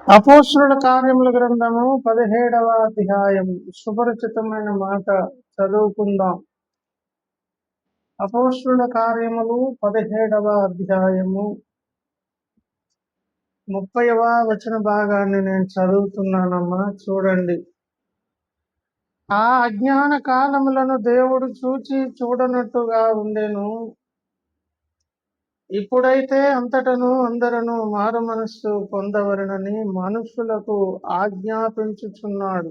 అపోస్తలుల కార్యముల గ్రంథము 17వ అధ్యాయం. సుపరిచితమైన మాట చదువుకుందాం. అపోస్తలుల కార్యములు 17వ అధ్యాయము 30వ వచన భాగాన్ని నేను చదువుతున్నానమ్మా, చూడండి. ఆ అజ్ఞాన కాలములను దేవుడు చూచి చూడనట్టుగా ఉండెను. ఇప్పుడైతే అంతటను అందరను మారు మనస్సు పొందవలెనని మనుషులకు ఆజ్ఞాపించుచున్నాడు.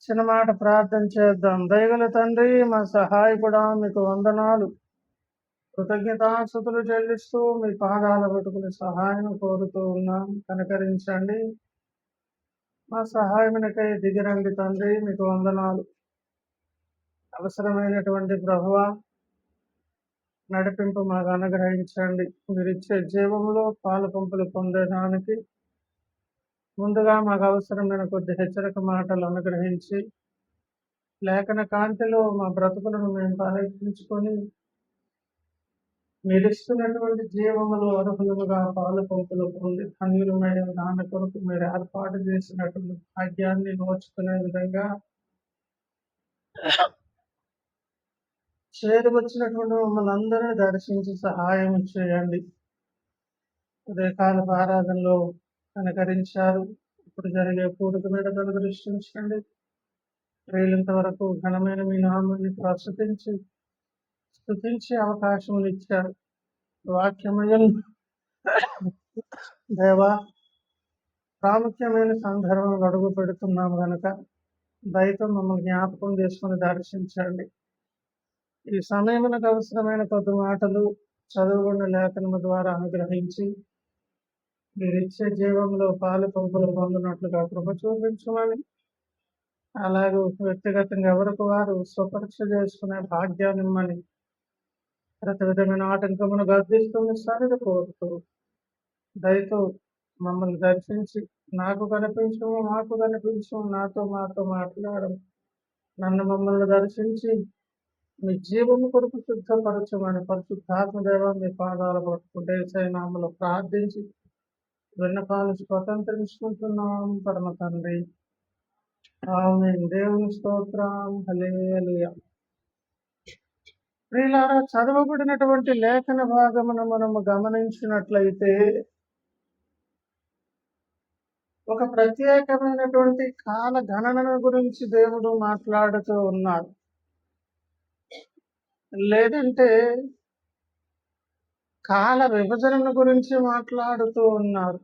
చిన్నమాట ప్రార్థన చేద్దాం. దయగల తండ్రి, మా సహాయకుడా, మీకు వందనాలు, కృతజ్ఞతాస్తుతులు చెల్లిస్తూ మీ పాదాల బతుకుని సహాయం కోరుతూ ఉన్నాం. కనకరించండి, మా సహాయమునకై దిగిరండి తండ్రి. మీకు వందనాలు. అవసరమైనటువంటి ప్రభువా, నడిపింపు మాకు అనుగ్రహించండి. మీరిచ్చే జీవంలో పాలు పంపులు పొందడానికి ముందుగా మాకు అవసరమైన కొద్ది హెచ్చరిక మాటలు అనుగ్రహించి, లేఖన కాంతిలో మా బ్రతుకులను మేము పరీక్షించుకొని మీరిస్తున్నటువంటి జీవములు అర్హులుగా పాలు పంపులు పొంది ధన్యులమైన నాన్న కొరకు మీరు ఏర్పాటు చేసినటువంటి భాగ్యాన్ని నోచుకునే విధంగా చేరువచ్చినటువంటి మమ్మల్ని అందరినీ దర్శించి సహాయం చేయండి. ఉదయకాల ఆరాధనలో కనకరించారు. ఇప్పుడు జరిగే పూడిక మీద దృష్టించండి. వీళ్ళంత వరకు ఘనమైన మీ నామాన్ని స్తుతించే అవకాశం ఇచ్చారు. వాక్యమయం దేవా, ప్రాముఖ్యమైన సందర్భంలో అడుగు పెడుతున్నాం కనుక దయతో మమ్మల్ని జ్ఞాపకం చేసుకుని దర్శించండి. ఈ సమయమునకు అవసరమైన కొద్ది మాటలు చదువుకున్న లేఖనము ద్వారా అనుగ్రహించి మీరిచ్చే జీవంలో పాలు పంపులు పొందినట్లుగా కృప చూపించమని, అలాగే వ్యక్తిగతంగా ఎవరికి వారు స్వపరీక్ష చేసుకునే భాగ్యాన్నిమ్మని ప్రతి విధమైన ఆటంకమును గద్దిస్తున్న సరిగా కోరుతూ దయతో మమ్మల్ని దర్శించి నాకు కనిపించము, మాకు కనిపించము, నాతో మాతో మాట్లాడము, నన్ను మమ్మల్ని దర్శించి మీ జీవము కొరకు సిద్ధపరచమని పరిశుద్ధాత్మ దేవ మీ పాదాలు పట్టుకుంటే నామములో ప్రార్థించి విన్నపాలు స్వతంత్రించుకుంటున్నాం పరమ తండ్రి. ఆమేన్. దేవుని స్తోత్రం. హల్లెలూయా. ప్రియులారా, చదవబడినటువంటి లేఖన భాగమును మనము గమనించినట్లయితే ఒక ప్రత్యేకమైనటువంటి కాల గణన గురించి దేవుడు మాట్లాడుతూ ఉన్నారు. లేదంటే కాల విభజన గురించి మాట్లాడుతూ ఉన్నారు.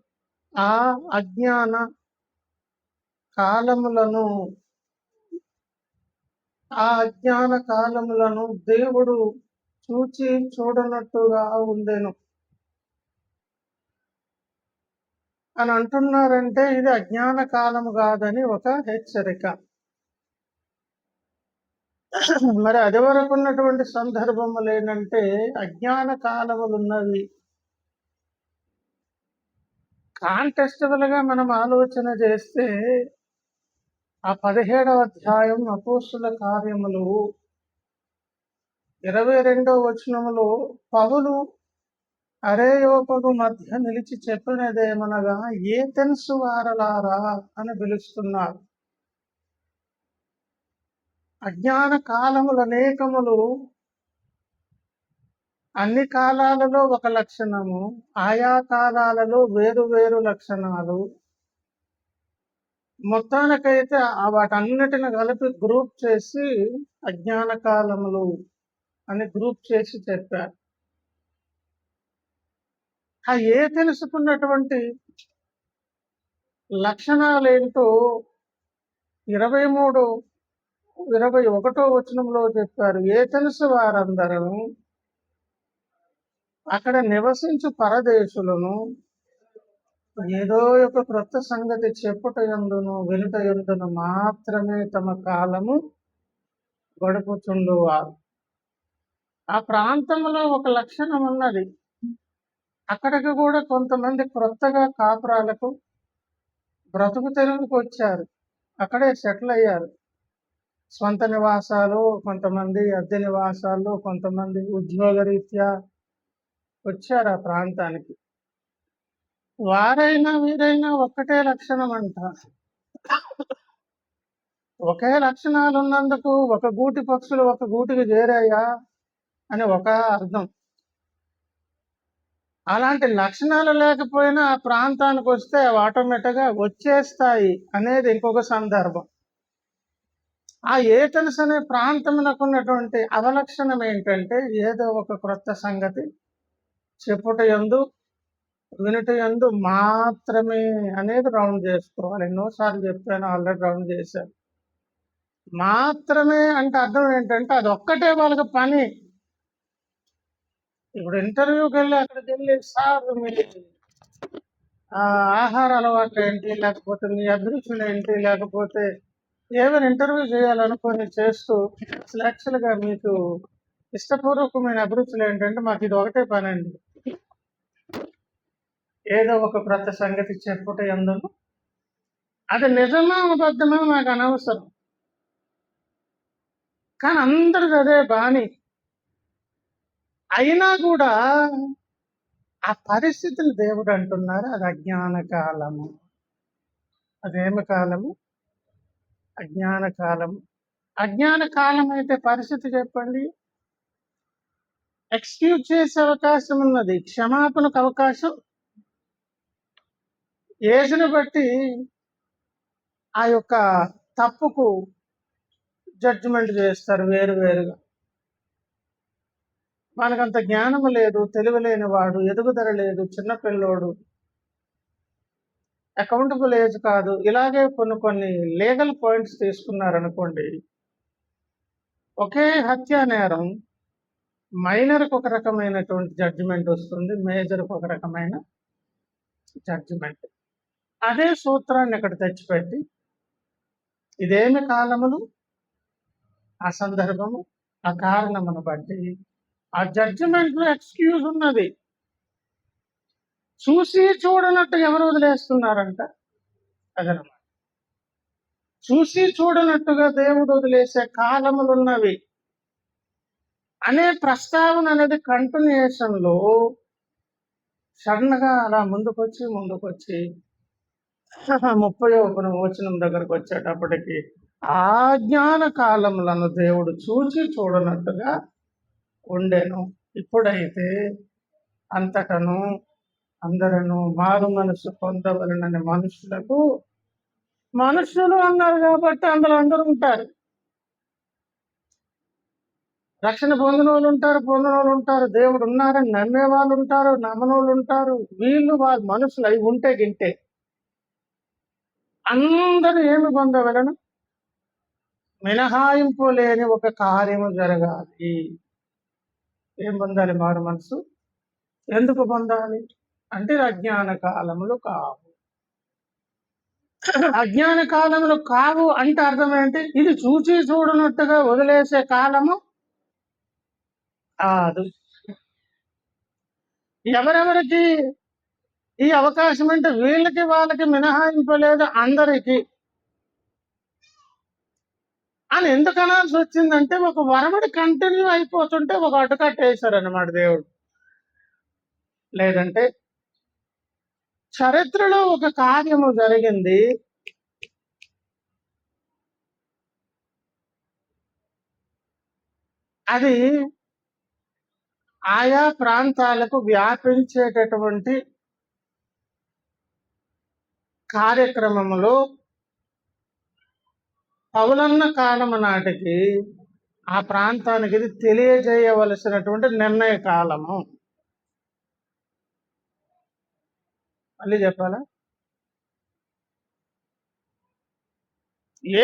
ఆ అజ్ఞాన కాలములను దేవుడు చూచి చూడనట్టుగా ఉండెను అని అంటున్నారంటే ఇది అజ్ఞాన కాలము కాదని ఒక హెచ్చరిక. మరి అది వరకు ఉన్నటువంటి సందర్భములు ఏంటంటే అజ్ఞాన కాలములు ఉన్నవి. కాంటెస్టబుల్ గా మనం ఆలోచన చేస్తే ఆ 17వ అధ్యాయం అపోస్తలుల కార్యములు 22వ వచనములో పౌలు అరేయోపగు మధ్య నిలిచి చెప్పినదేమనగా, ఏథెన్సు వారలారా అని పిలుస్తున్నారు. అజ్ఞాన కాలములు అనేకములు, అన్ని కాలాలలో ఒక లక్షణము, ఆయా కాలాలలో వేరు వేరు లక్షణాలు. మొత్తానికైతే వాటన్నిటిని కలిపి గ్రూప్ చేసి అజ్ఞాన కాలములు అని గ్రూప్ చేసి చెప్పారు. ఆ తెలుసుకున్నటువంటి లక్షణాలు ఏంటో 21వ వచనంలో చెప్పారు. తెలుసు వారందరూ అక్కడ నివసించు పరదేశులను ఏదో ఒక క్రొత్త సంగతి చెప్పుట యందును వినుట యందును మాత్రమే తమ కాలము గడుపుచుండువారు. ఆ ప్రాంతంలో ఒక లక్షణం ఉన్నది. అక్కడికి కూడా కొంతమంది క్రొత్తగా కాపురాలకు బ్రతుకు తెరువుకు వచ్చారు, అక్కడే సెటిల్ అయ్యారు. స్వంత నివాసాలు, కొంతమంది అద్దె నివాసాలు, కొంతమంది ఉద్యోగ రీత్యా వచ్చారు ఆ ప్రాంతానికి. వారైనా వీరైనా ఒక్కటే లక్షణం అంట. ఒకే లక్షణాలు ఉన్నందుకు ఒక గూటి పక్షులు ఒక గూటికి చేరాయా అని ఒక అర్థం. అలాంటి లక్షణాలు లేకపోయినా ఆ ప్రాంతానికి వస్తే అవి ఆటోమేటిక్గా వచ్చేస్తాయి అనేది ఇంకొక సందర్భం. ఆ ఏథెన్స్ అనే ప్రాంతమునకు ఉన్నటువంటి అవలక్షణం ఏంటంటే ఏదో ఒక క్రొత్త సంగతి చెప్పుట యందు వినుట యందు మాత్రమే అనేది రౌండ్ చేసుకోవాలి. ఎన్నోసార్లు చెప్పాను, ఆల్రెడీ రౌండ్ చేశాను. మాత్రమే అంటే అర్థం ఏంటంటే అది ఒక్కటే వాళ్ళకి పని. ఇప్పుడు ఇంటర్వ్యూకి వెళ్ళి అక్కడికి వెళ్ళి సార్ మీ ఆహార అలవాట్లు ఏంటి, లేకపోతే మీ అభిరుచులు ఏంటి, లేకపోతే ఏమైనా ఇంటర్వ్యూ చేయాలనుకొని చేస్తూ అసలు యాక్చువల్గా మీకు ఇష్టపూర్వకమైన అభిరుచులు ఏంటంటే మాకు ఇది ఒకటే పని అండి, ఏదో ఒక క్రొత్త సంగతి చెప్పుట యందును. అది నిజమా అబద్ధమా మాకు అనవసరం, కానీ అందరికి అదే బాణి. అయినా కూడా ఆ పరిస్థితులు దేవుడు అంటున్నారు అది అజ్ఞాన కాలము. అదేమి కాలము? అజ్ఞాన కాలము. అజ్ఞాన కాలం అయితే పరిస్థితి చెప్పండి, ఎక్స్క్యూజ్ చేసే అవకాశం ఉన్నది, క్షమాపణకు అవకాశం. ఏజ్ను బట్టి ఆ యొక్క తప్పుకు జడ్జిమెంట్ చేస్తారు వేరువేరుగా. మనకంత జ్ఞానము లేదు, తెలివి లేని వాడు, ఎదుగుదల లేదు, చిన్నపిల్లోడు, అకౌంటబుల్ ఏజ్ కాదు, ఇలాగే కొన్ని లీగల్ పాయింట్స్ తీసుకున్నారనుకోండి, ఒకే హత్యా నేరం మైనర్కి ఒక రకమైనటువంటి జడ్జిమెంట్ వస్తుంది, మేజర్కి ఒక రకమైన జడ్జిమెంట్. అదే సూత్రాన్ని ఇక్కడ తెచ్చిపెట్టి ఇదేమి కాలములు, ఆ సందర్భము, ఆ కారణమును బట్టి ఆ జడ్జిమెంట్లో ఎక్స్క్యూజ్ ఉన్నది. చూసి చూడనట్టు ఎవరు వదిలేస్తున్నారంట? అదనమాట. చూసి చూడనట్టుగా దేవుడు వదిలేసే కాలములున్నవి అనే ప్రస్తావన అనేది కంటిన్యూషన్లో సడన్గా అలా ముందుకొచ్చి 30వ వచనం దగ్గరకు వచ్చేటప్పటికి ఆ జ్ఞాన కాలములను దేవుడు చూచి చూడనట్టుగా ఉండెను. ఇప్పుడైతే అంతటను అందరూ మారు మనసు పొందవలనని మనుషులు అన్నారు కాబట్టి అందులో అందరూ ఉంటారు. రక్షణ పొందిన వాళ్ళు ఉంటారు, దేవుడు ఉన్నారని నమ్మే వాళ్ళు ఉంటారు, నమ్మని వాళ్ళు ఉంటారు. వాళ్ళ మనుషులు అవి ఉంటే గింటే అందరూ ఏమి పొందవలను? మినహాయింపు లేని ఒక కార్యము జరగాలి. ఏం పొందాలి? మారు మనసు. ఎందుకు పొందాలి అంటే అజ్ఞాన కాలములు కావు. అజ్ఞాన కాలములు కావు అంటే అర్థం ఏంటి? ఇది చూచి చూడనట్టుగా వదిలేసే కాలము కాదు. ఎవరెవరికి ఈ అవకాశం అంటే వీళ్ళకి వాళ్ళకి మినహాయింపు లేదు, అందరికీ అని ఎందుకు అనాల్సి వచ్చిందంటే ఒక వరమడి కంటిన్యూ అయిపోతుంటే ఒక అడ్డుకట్టేశారు అనమాట దేవుడు. లేదంటే చరిత్రలో ఒక కార్యము జరిగింది, అది ఆయా ప్రాంతాలకు వ్యాపించేటటువంటి కార్యక్రమములో పౌలన్న కాలము నాటికి ఆ ప్రాంతానికి ఇది తెలియజేయవలసినటువంటి నిర్ణయ కాలము. మళ్ళీ చెప్పాలా?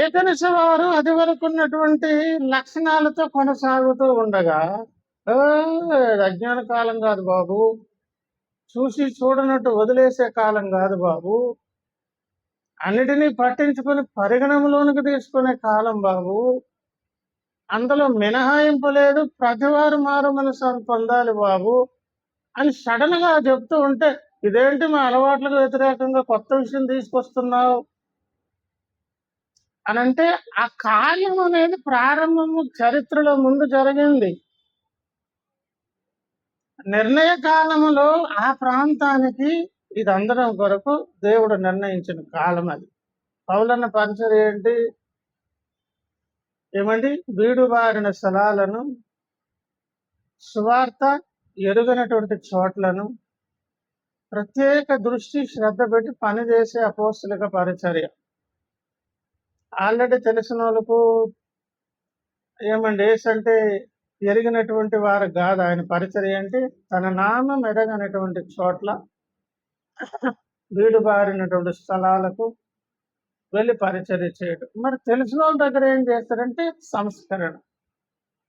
ఏథెన్స్ వారు అది వరకు ఉన్నటువంటి లక్షణాలతో కొనసాగుతూ ఉండగా అజ్ఞాన కాలం కాదు బాబు, చూసి చూడనట్టు వదిలేసే కాలం కాదు బాబు, అన్నిటినీ పట్టించుకొని పరిగణంలోనికి తీసుకునే కాలం బాబు, అందులో మినహాయింపు లేదు, ప్రతివారు మారు మనసు పొందాలి బాబు అని సడన్ గా చెప్తూ ఉంటే ఇదేంటి మా అలవాట్లకు వ్యతిరేకంగా కొత్త విషయం తీసుకొస్తున్నావు అని అంటే ఆ కార్యం అనేది ప్రారంభము చరిత్రలో ముందు జరిగింది. నిర్ణయ కాలములో ఆ ప్రాంతానికి ఇది అందరం కొరకు దేవుడు నిర్ణయించిన కాలం అది. పౌలన్న పరిచర్య ఏంటి? ఏమండి? బీడుబారిన స్థలాలను, సువార్త ఎరుగనటువంటి చోట్లను ప్రత్యేక దృష్టి శ్రద్ధ పెట్టి పనిచేసే అపోస్తలిక పరిచర్య. ఆల్రెడీ తెలిసిన వాళ్ళకు ఏమండి ఏసంటే ఎరిగినటువంటి వారు కాదు ఆయన పరిచర్య. అంటే తన నామం ఎరగనటువంటి చోట్ల, బీడుబారినటువంటి స్థలాలకు వెళ్ళి పరిచర్య చేయడం. మరి తెలిసిన వాళ్ళ దగ్గర ఏం చేస్తారంటే సంస్కరణ,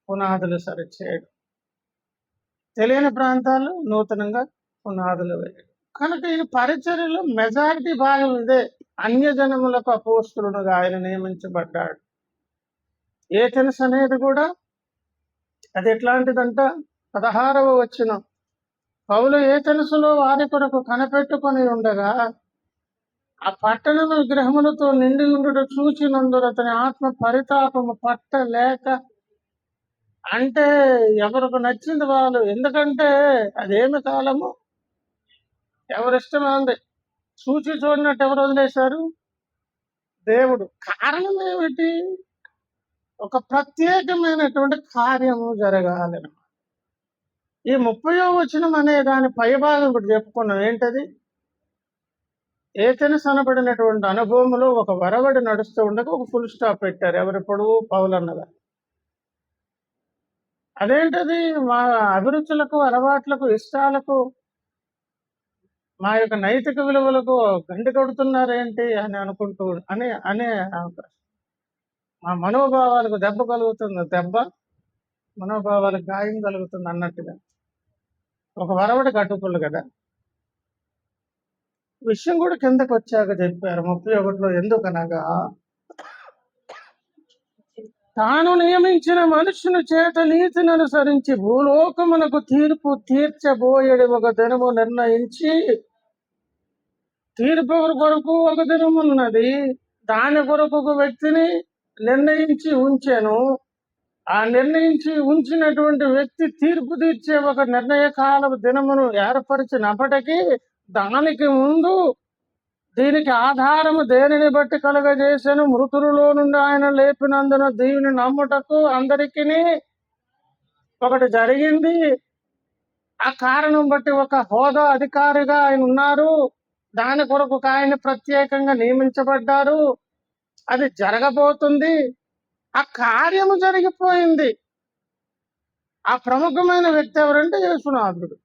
పునాదులు సరిచేయడం. తెలియని ప్రాంతాలు నూతనంగా పునాదులు వేయడం. కనుక ఈ పరిచర్యలో మెజారిటీ భాగం ఇదే. అన్యజనములకు అపోస్తలుడుగా ఆయన నియమించబడ్డాడు. ఏ తెలుసు అనేది కూడా అది ఎట్లాంటిదంట? 16వ వచనం. పౌలు ఏ తెలుసులో వారి కొరకు కనిపెట్టుకొని ఉండగా ఆ పట్టణము విగ్రహములతో నిండి ఉండుట చూచినందున అతని ఆత్మ పరితాపము పట్టలేక, అంటే ఎవరికి నచ్చింది వాళ్ళు. ఎందుకంటే అదేమి కాలము, ఎవరిష్టమైంది. చూచి చూడనట్టు ఎవరు వదిలేశారు? దేవుడు. కారణం ఏమిటి? ఒక ప్రత్యేకమైనటువంటి కార్యము జరగాలి. ఈ 30వ వచనం అనే దాని పైభాగం ఇప్పుడు చెప్పుకున్నాం. ఏంటది? ఏథెన్స్ అనబడినటువంటి అనుభవంలో ఒక వరవడి నడుస్తూ ఉండగా ఒక ఫుల్ స్టాప్ పెట్టారు. ఎవరిప్పుడు? పౌలన్నగా. అదేంటది? మా అభిరుచులకు, అలవాట్లకు, ఇష్టాలకు, మా యొక్క నైతిక విలువలకు గండి కొడుతున్నారేంటి అని అనుకుంటూ అనే అనే మా మనోభావాలకు దెబ్బ కలుగుతుంది. దెబ్బ మనోభావాలకు గాయం కలుగుతుంది అన్నట్టుగా ఒక వరవడి కట్టుకులు కదా. విషయం కూడా కిందకు వచ్చాక చెప్పారు 31లో. ఎందుకనగా తాను నియమించిన మనుషుని చేత నీతిని అనుసరించి భూలోకమునకు తీర్పు తీర్చబోయేది ఒక దినము నిర్ణయించి, తీర్పు కొరకు ఒక దినము ఉన్నది, దాని కొరకు ఒక వ్యక్తిని నిర్ణయించి ఉంచాను. ఆ నిర్ణయించి ఉంచినటువంటి వ్యక్తి తీర్పు తీర్చే ఒక నిర్ణయకాల దినమును ఏర్పరిచినప్పటికీ దానికి ముందు దీనికి ఆధారము దేనిని బట్టి కలుగజేసెను? మృతులలో నుండి ఆయన లేపినందున దీనిని నమ్ముటకు అందరికీ ఒకటి జరిగింది. ఆ కారణం బట్టి ఒక హోదా అధికారిగా ఆయన ఉన్నారు. దాని కొరకు ఆయన ప్రత్యేకంగా నియమించబడ్డారు. అది జరగబోతుంది. ఆ కార్యము జరిగిపోయింది. ఆ ప్రముఖమైన వ్యక్తి ఎవరంటే యేసునాథుడు.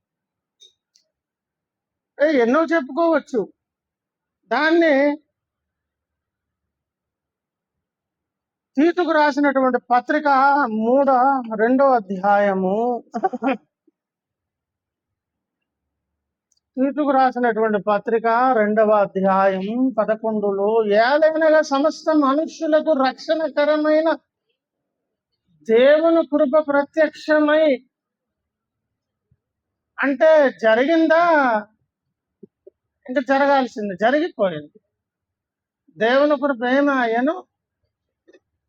ఎన్నో చెప్పుకోవచ్చు. దాన్ని తీతుకు రాసినటువంటి పత్రిక 2వ అధ్యాయము, తీతుకు రాసినటువంటి పత్రిక 2వ అధ్యాయం 11లో, ఏలైనగా సమస్త మనుష్యులకు రక్షణకరమైన దేవుని కృప ప్రత్యక్షమై, అంటే జరిగిందా? ఇంకా జరగాల్సింది, జరిగిపోయింది. దేవుని కృప ఏమాయను?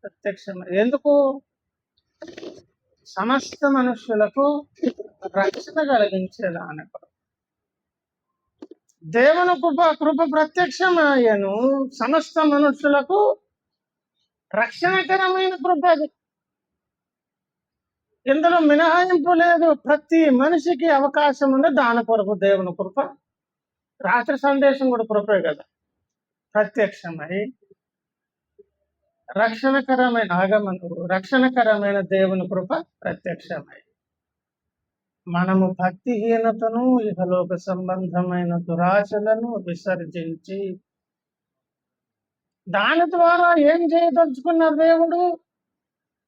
ప్రత్యక్షమై. ఎందుకు? సమస్త మనుష్యులకు రక్షణ కలిగించేదాని కొరకు. దేవుని కృప ప్రత్యక్షమయ్యను సమస్త మనుష్యులకు రక్షణకరమైన కృప. అది ఇందులో మినహాయింపు లేదు. ప్రతి మనిషికి అవకాశం ఉంది. దాని కొరకు దేవుని కృప. రాత్రి సందేశం కూడా కృపే కదా. ప్రత్యక్షమై రక్షణకరమైన దేవుని కృప ప్రత్యక్షమై మనము భక్తిహీనతను, ఇహలోక సంబంధమైన దురాశలను విసర్జించి దాని ద్వారా ఏం చేయదలుచుకున్న దేవుడు?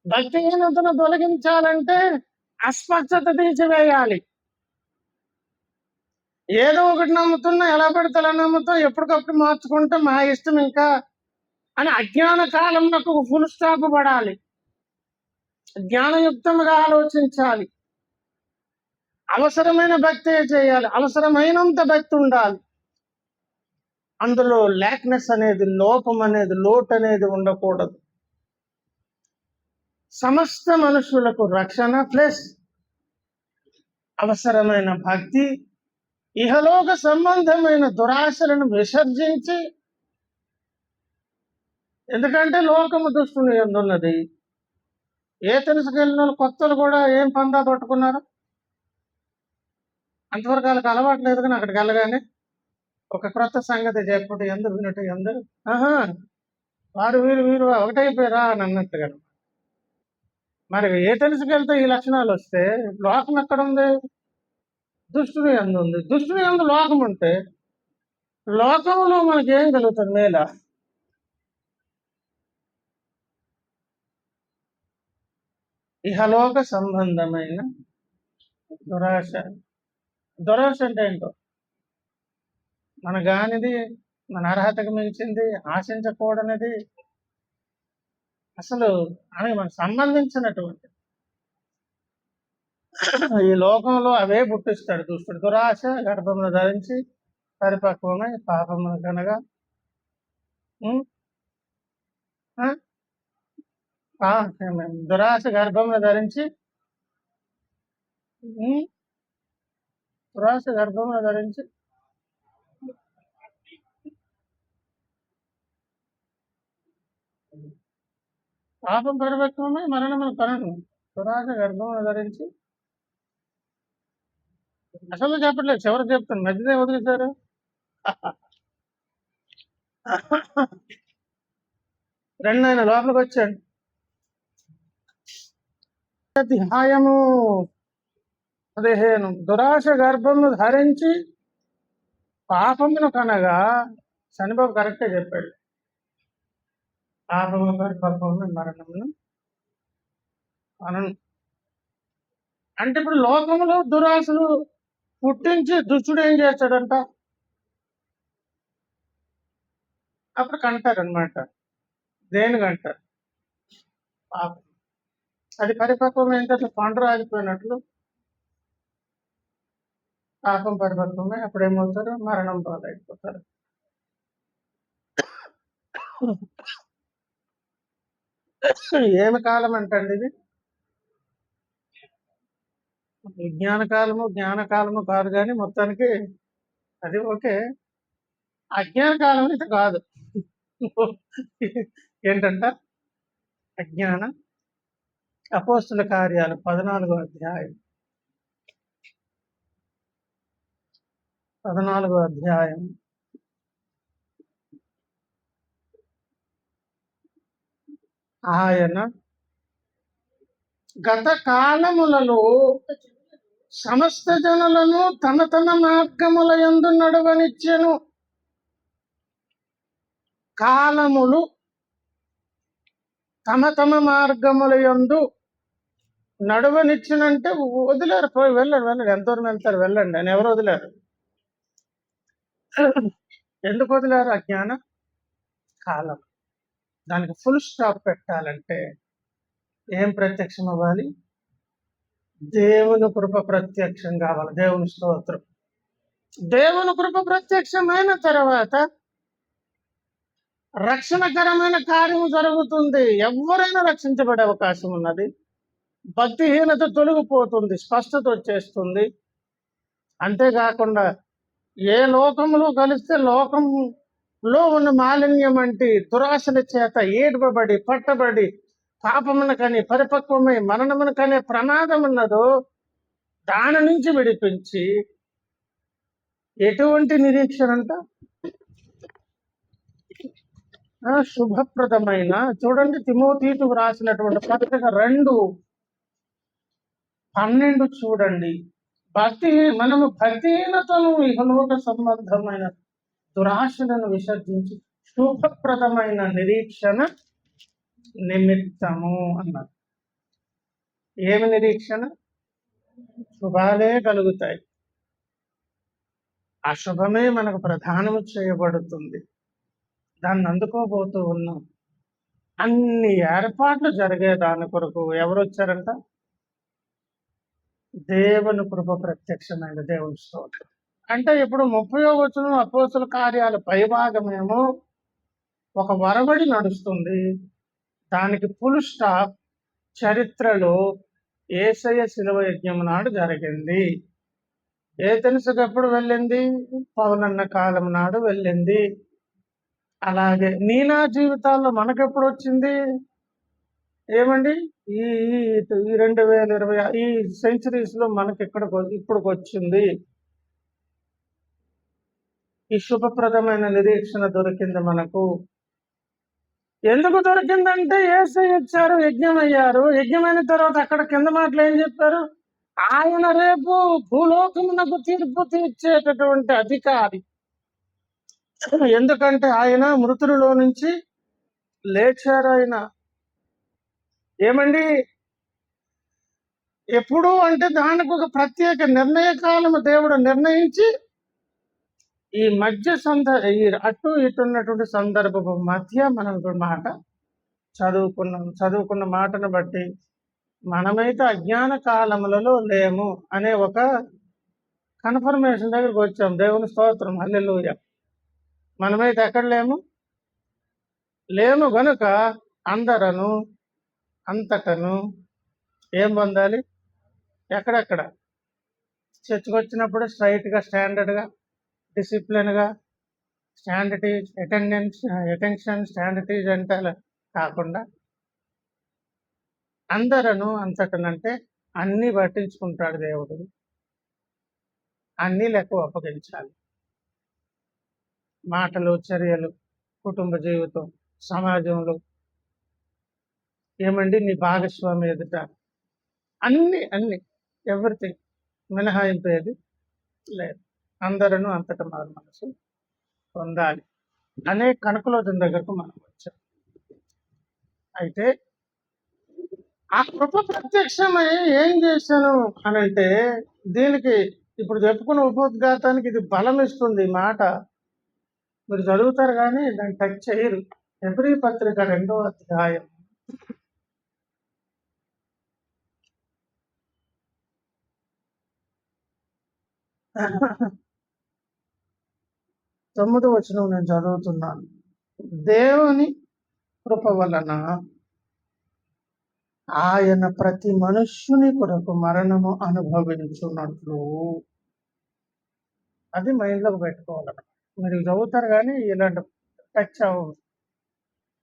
భక్తిహీనతను తొలగించాలంటే అస్పష్టత తీసివేయాలి. ఏదో ఒకటి నమ్ముతున్నా, ఎలా పడితే అలా నమ్ముతాం, ఎప్పటికప్పుడు మార్చుకుంటాం, మా ఇష్టం ఇంకా అని అజ్ఞాన కాలంలో ఒక ఫుల్ స్టాప్ పడాలి. జ్ఞానయుక్తంగా ఆలోచించాలి. అవసరమైన భక్తే చేయాలి. అవసరమైనంత భక్తి ఉండాలి. అందులో లేక్నెస్ అనేది, లోపం అనేది, లోటు అనేది ఉండకూడదు. సమస్త మనుషులకు రక్షణ ప్లస్ అవసరమైన భక్తి, ఇహలోక సంబంధమైన దురాశలను విసర్జించి, ఎందుకంటే లోకము దుష్టుని యందున్నది. ఏథెన్స్‌కి వెళ్ళిన కొత్తలు కూడా ఏం పందా పట్టుకున్నారు? అంతవరకు వాళ్ళకి అలవాటు లేదు కానీ అక్కడికి వెళ్ళగానే ఒక క్రొత్త సంగతి చెప్పుడు ఎందు వినుట ఎందు ఆహా వారు వీరు ఒకటైపోయారా అని అన్నట్టుగా. మరి ఏథెన్స్‌కి వెళ్తే ఈ లక్షణాలు వస్తే లోకం ఎక్కడ ఉంది? దుష్టుని యందు ఉంది. దుష్టుని యందు లోకం ఉంటే లోకంలో మనకి ఏం కలుగుతుంది? మేల. ఇహలోక సంబంధమైన దురాశ. దురాశ అంటే ఏంటో, మన గానిది, మన అర్హతకు మించింది, ఆశించకూడనిది, అసలు అని మనకు సంబంధించినటువంటి ఈ లోకంలో అవే పుట్టిస్తాడు దుష్టుడు. దురాశ గర్భమును ధరించి పరిపక్వమై పాపమును కనగా ఉం? ఆ? దురాశ గర్భమును ధరించి ఉం? దురాశ గర్భమును ధరించి పాపం పరిపక్వమై మరణమును కనను. దురాశ గర్భమును ధరించి అసలు చెప్పట్లేదు, చివరికి చెప్తాను, మధ్యనే వదిలేశారు. రెండు ఆయన లోపలికి వచ్చాడు. అధ్యాయము 15. దురాశ గర్భమును ధరించి పాపమును కనగా. శనిబాబు కరెక్టే చెప్పాడు. పాపము పరిపక్వమై మరణమును కనను. అంటే ఇప్పుడు లోకంలో దురాశలు పుట్టించి దుష్టుడు ఏం చేస్తాడంట? అప్పుడు కంటారనమాట. దేనికంటారు? పాపం. అది పరిపక్వమైన తర్వాత పండు రాలిపోయినట్లు పాపం పరిపక్వమై అప్పుడు ఏమవుతారు? మరణం పాలైపోతారు. ఏమి కాలం అంటండి ఇది? విజ్ఞాన కాలము జ్ఞాన కాలము కాదు, కానీ మొత్తానికి అది ఓకే. అజ్ఞాన కాలం ఇది కాదు. ఏంటంట? అజ్ఞాన అపోస్తుల కార్యాలు 14వ అధ్యాయం. 14వ అధ్యాయం. ఆయన గత కాలములలో సమస్త జనులను తన తన మార్గముల యందు నడవనిచ్చెను. కాలములు తమ తమ మార్గముల యందు నడవనిచ్చినంటే వదిలేరు, పోయి వెళ్ళండి, ఎంతవరకు వెళ్తారు వెళ్ళండి అని ఎవరు వదిలేరు. ఎందుకు వదిలేరు? అజ్ఞాన కాలం. దానికి ఫుల్ స్టాప్ పెట్టాలంటే ఏం ప్రత్యక్షం అవ్వాలి? దేవుని కృప ప్రత్యక్షం కావాలి. దేవుని స్తోత్రం. దేవుని కృప ప్రత్యక్షమైన తర్వాత రక్షణకరమైన కార్యము జరుగుతుంది. ఎవరైనా రక్షించబడే అవకాశం ఉన్నది. భక్తిహీనత తొలగిపోతుంది, స్పష్టత వచ్చేస్తుంది. అంతేకాకుండా ఏ లోకంలో కలిస్తే లోకంలో ఉన్న మాలిన్యం అంటే దురాశల చేత ఏడ్పబడి పట్టబడి పాపమున కని పరిపక్వమై మరణమున కనే ప్రమాదం ఉన్నదో దాని నుంచి విడిపించి ఎటువంటి నిరీక్షణ అంట? శుభప్రదమైన. చూడండి, తిమోతీకు రాసినటువంటి పత్రిక 2:12 చూడండి. మనము భక్తిహీనతను ఇహలోక సంబంధమైన దురాశలను విసర్జించి శుభప్రదమైన నిరీక్షణ నిమిత్తము అన్నారు. ఏమి నిరీక్షణ? శుభాలే కలుగుతాయి. ఆ శుభమే మనకు ప్రధానము చేయబడుతుంది. దాన్ని అందుకోబోతూ ఉన్నాం. అన్ని ఏర్పాట్లు జరిగే దాని కొరకు ఎవరు వచ్చారంట? దేవుని కృప ప్రత్యక్షమైన. దేవుని స్తోత్రం. అంటే ఇప్పుడు 30వ వచనం అపోస్తుల కార్యాల పైభాగమేమో ఒక వరవడి నడుస్తుంది. దానికి ఫుల్ స్టాప్ చరిత్రలో యేసయ్య శిలువ యజ్ఞం నాడు జరిగింది. ఏథెన్స్‌కి ఎప్పుడు వెళ్ళింది? పౌలన్న కాలం నాడు వెళ్ళింది. అలాగే నీ నా జీవితాల్లో మనకెప్పుడొచ్చింది? ఏమండి? ఈ ఈ ఈ 2020 ఈ సెంచరీస్‌లో ఇప్పుడుకొచ్చింది. ఈ శుభప్రదమైన నిరీక్షణ దొరికింది మనకు. ఎందుకు దొరికిందంటే యేసయ్య వచ్చారు, యజ్ఞమయ్యారు. యజ్ఞమైన తర్వాత అక్కడ కింద మాటలు ఏం చెప్పారు? ఆయన రేపు భూలోకమునకు తీర్పు తీర్చేటటువంటి అధికారి. ఎందుకంటే ఆయన మృతులలో నుంచి లేచారు ఆయన. ఏమండి? ఎప్పుడు అంటే దానికి ఒక ప్రత్యేక నిర్ణయ కాలము దేవుడు నిర్ణయించి ఈ మధ్య ఈ అటు ఇటు ఉన్నటువంటి సందర్భపు మధ్య మనం ఒక మాట చదువుకున్న మాటను బట్టి మనమైతే అజ్ఞాన కాలములలో లేము అనే ఒక కన్ఫర్మేషన్ దగ్గరికి వచ్చాం. దేవుని స్తోత్రం, హల్లెలూయా. మనమైతే ఎక్కడ లేము గనుక అందరను అంతటను ఏం పొందాలి? ఎక్కడెక్కడ చర్చకు వచ్చినప్పుడు స్ట్రైట్‌గా, స్టాండర్డ్‌గా, డిసిప్లిన్‌గా, అటెన్షన్ స్టాండర్టీజ్ అంటే అలా కాకుండా అందరను అంతటనంటే అన్నీ పట్టించుకుంటాడు దేవుడు. అన్నీ లెక్క అప్పగించాలి. మాటలు, చర్యలు, కుటుంబ జీవితం, సమాజంలో ఏమండి నీ భాగస్వామి ఎదుట అన్ని ఎవ్రీథింగ్ మినహాయింపు ఏది లేదు. అందరూ అంతట మారు మనసు పొందాలి అనే కనుకలోజన దగ్గరకు మనం వచ్చాం. అయితే ఆ కృప ప్రత్యక్షమై ఏం చేశాను అనంటే దీనికి ఇప్పుడు చెప్పుకున్న ఉపోద్ఘాతానికి ఇది బలం ఇస్తుంది. ఈ మాట మీరు చదువుతారు కానీ దాన్ని టచ్ చేయరు. హెబ్రీ పత్రిక 2వ అధ్యాయం 9వ వచనం నేను చదువుతున్నాను. దేవుని కృప వలన ఆయన ప్రతి మనుష్యుని కొరకు మరణము అనుభవించున్నట్లు. అది మైండ్లోకి పెట్టుకోవాలి. మీరు చదువుతారు కానీ ఇలాంటి టచ్ అవ్వదు.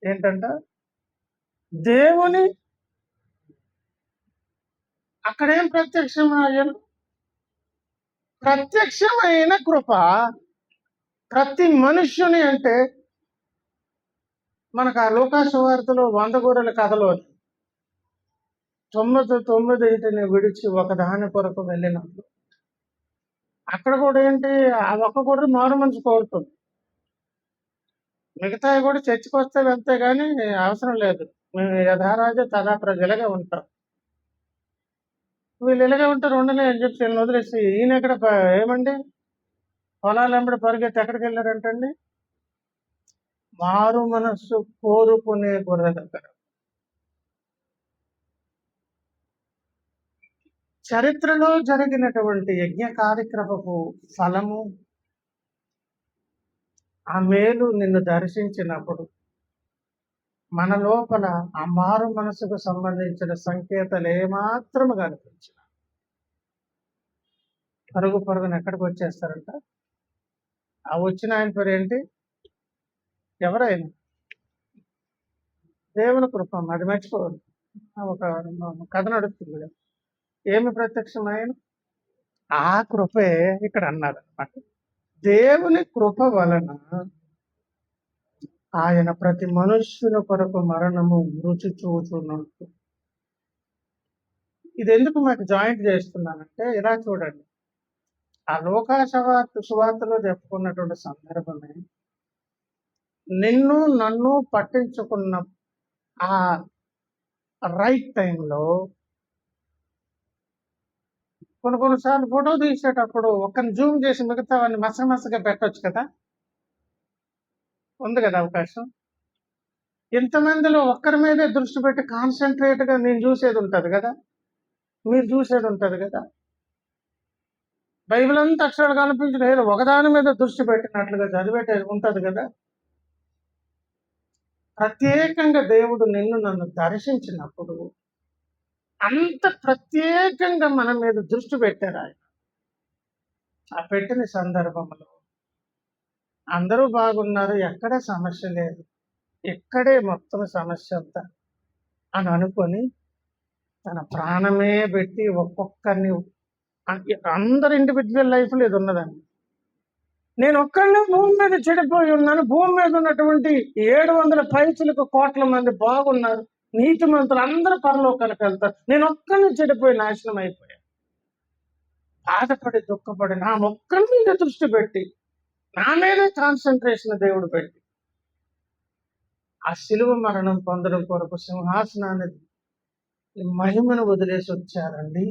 ఏంటంట దేవుని అక్కడేం ప్రత్యక్షమైన కృప ప్రతి మనుష్యుని అంటే మనకు ఆ లూకాసు వార్తలో 100 గొర్రెల కథలో 99 విడిచి ఒకదాని కొరకు వెళ్ళినప్పుడు అక్కడ కూడా ఏంటి ఆ ఒక్క గొర్రె మారు మనసు కోరుతుంది. మిగతావి కూడా చర్చకు వస్తే వెళ్తే కానీ అవసరం లేదు. మేము యథారాజ తదా ప్రజలుగా ఉంటాం. వీళ్ళు ఇలాగే ఉంటారు, ఉండలే అని చెప్పి వీళ్ళని వదిలేసి ఈయన ఎక్కడ ఏమండి పొలాలు వెంబడి పరిగెత్తి ఎక్కడికి వెళ్ళారంటండి? మారు మనస్సు కోరుకునే గొర్రె దగ్గర. చరిత్రలో జరిగినటువంటి యజ్ఞ కార్యక్రమపు ఫలము ఆ మేలు నిన్ను దర్శించినప్పుడు మన లోపల ఆ మారు మనసుకు సంబంధించిన సంకేతాలు ఏమాత్రము కనిపించిన పరుగున ఎక్కడికి వచ్చేస్తారంట? ఆ వచ్చిన ఆయన పేరు ఏంటి? ఎవరైనా దేవుని కృప, అది మర్చిపోవద్దు. ఒక కథ నడుస్తుంది కదా, ఏమి ప్రత్యక్షమైన ఆ కృపే ఇక్కడ అన్నారు అనమాట. దేవుని కృప వలన ఆయన ప్రతి మనుష్యుల కొరకు మరణము రుచి చూచున్నట్టు. ఇది ఎందుకు మాకు జాయింట్ చేస్తున్నానంటే ఇలా చూడండి, ఆ సువార్తలో చెప్పుకున్నటువంటి సందర్భమే నిన్ను నన్ను పట్టించుకున్న ఆ రైట్ టైంలో కొన్నిసార్లు ఫోటో తీసేటప్పుడు ఒక్కరిని జూమ్ చేసి మిగతా వాడిని మసగా పెట్టొచ్చు కదా, ఉంది కదా అవకాశం. ఇంతమందిలో ఒక్కరి మీదే దృష్టి పెట్టి కాన్సన్ట్రేట్గా నేను చూసేది ఉంటుంది కదా, మీరు చూసేది ఉంటుంది కదా. బైబిల్ అంతా అక్షరాలు కనిపించిన ఏదో ఒకదాని మీద దృష్టి పెట్టినట్లుగా చదివేటది ఉంటుంది కదా. ప్రత్యేకంగా దేవుడు నిన్ను నన్ను దర్శించినప్పుడు అంత ప్రత్యేకంగా మన మీద దృష్టి పెట్టారు ఆయన. ఆ పెట్టిన సందర్భంలో అందరూ బాగున్నారు, ఎక్కడ సమస్య లేదు, ఇక్కడే మొత్తం సమస్య అంతా అని అనుకొని తన ప్రాణమే పెట్టి ఒక్కొక్కరిని అందరి ఇండివిజువల్ లైఫ్లో ఇది ఉన్నదండి. నేను ఒక్కడినే భూమి మీద చెడిపోయి ఉన్నాను. భూమి మీద ఉన్నటువంటి 700 పైచులకు కోట్ల మంది బాగున్నారు, నీతి మంత్రులు అందరూ పరలోకానికి వెళ్తారు. నేను ఒక్కడిని చెడిపోయి నాశనం అయిపోయాను. బాధపడి దుఃఖపడి నా ఒక్కడి మీద దృష్టి పెట్టి నా మీదే కాన్సన్ట్రేషన్ దేవుడు పెట్టి ఆ శిలువ మరణం పొందడం కొరకు సింహాసనాన్ని మహిమను వదిలేసి వచ్చారండి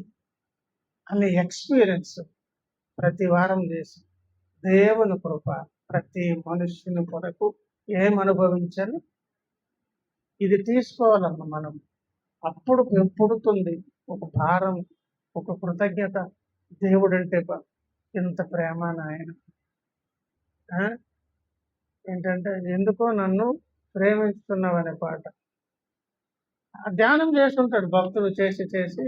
అనే ఎక్స్పీరియన్స్ ప్రతి వారం చేసి దేవుని కృప ప్రతి మనుష్యుని కొరకు ఏమనుభవించాలి ఇది తీసుకోవాలన్న మనం. అప్పుడు పుడుతుంది ఒక భారం, ఒక కృతజ్ఞత. దేవుడంటే ఇంత ప్రేమ నాయన. ఏంటంటే ఎందుకో నన్ను ప్రేమిస్తున్నావు అనే పాట ధ్యానం చేస్తుంటాడు భక్తులు చేసి చేసి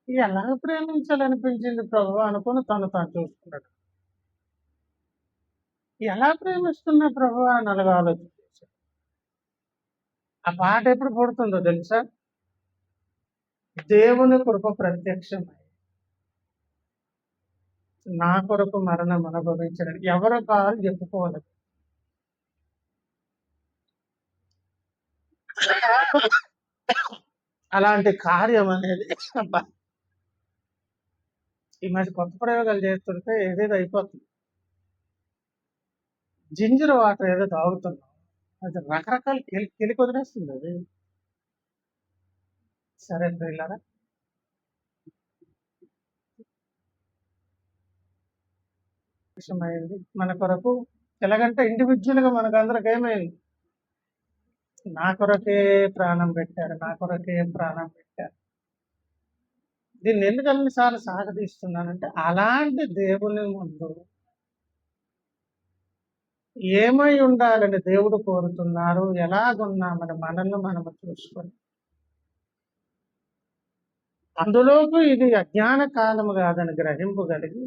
ఎలా ప్రేమించాలనిపించింది ప్రభు అనుకుని తను చూసుకున్నాడు. ఎలా ప్రేమిస్తున్నా ప్రభు అని అలాగా ఆలోచించాడు. ఆ పాట ఎప్పుడు పుడుతుందో తెలుసా? దేవుని కృప ప్రత్యక్షమై నా కొరకు మరణం అనుభవించడం ఎవరో కాదు చెప్పుకోవాలి. అలాంటి కార్యం అనేది ఈ మధ్య కొత్త ప్రయోగాలు చేస్తుంటే ఏదేదో అయిపోతుంది. జింజర్ వాటర్ ఏదో తాగుతున్నాం, అది రకరకాల కెలికి వదిలేస్తుంది. అది సరే పిల్లరా, అయింది మన కొరకు. ఎలాగంటే ఇండివిజువల్ గా మనకందరికి ఏమైంది? నా కొరకే ప్రాణం పెట్టారు, నా కొరకే ప్రాణం పెట్టారు. దీన్ని ఎందుకు అన్నిసార్లు సాగదీస్తున్నానంటే అలాంటి దేవుని ముందు ఏమై ఉండాలని దేవుడు కోరుతున్నారు, ఎలాగున్నామని మనల్ని మనము చూసుకొని అందులోకి ఇది అజ్ఞాన కాలము కాదని గ్రహింపు కలిగి